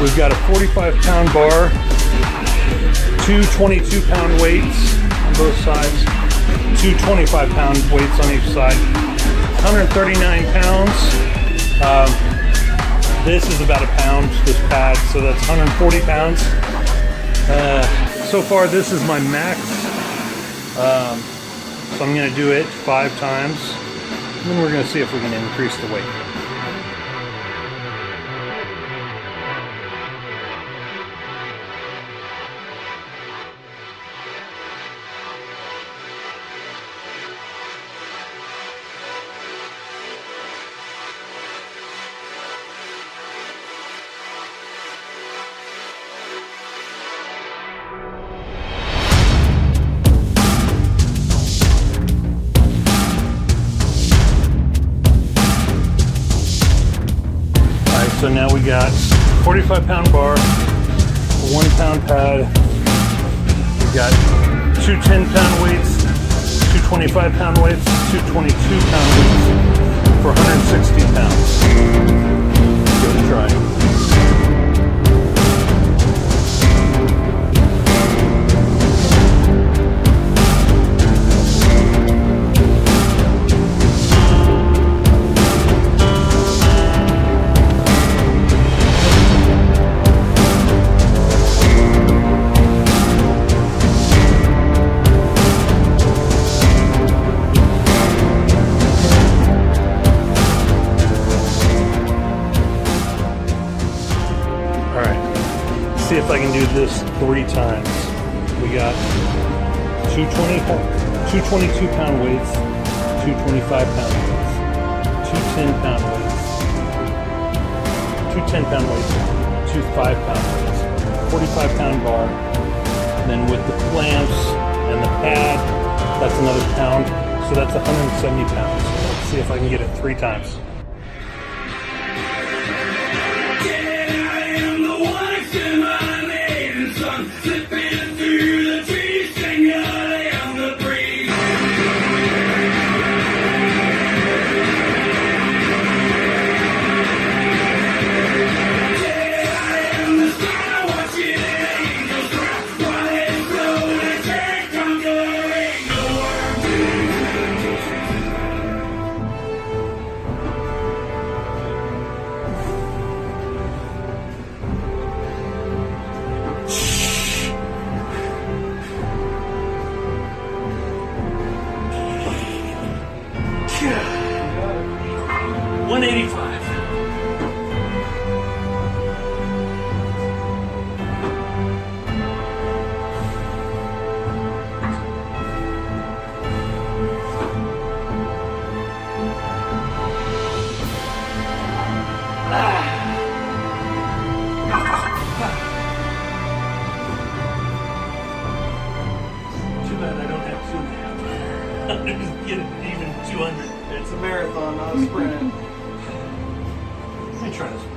We've got a 45-pound bar, two 22-pound weights on both sides, two 25-pound weights on each side, 139 pounds. This is about a pound, this pad, so that's 140 pounds. So far, this is my max. So I'm going to do it 5 times, and then we're going to see if we can increase the weight. So now we got 45-pound bar, a 1-pound pad. We got two 10-pound weights, two 25-pound weights, two 22-pound weights for 160 pounds. Give it a try. See if I can do this 3 times. We got two 22-pound weights, two 25-pound weights, two 10-pound weights, two 10-pound weights, two 5-pound weights, 45-pound bar, and then with the clamps and the pad, that's another pound, so that's 170 pounds. So let's see if I can get it 3 times. Just get it even 200. It's a marathon, not a sprint. Let me try this one.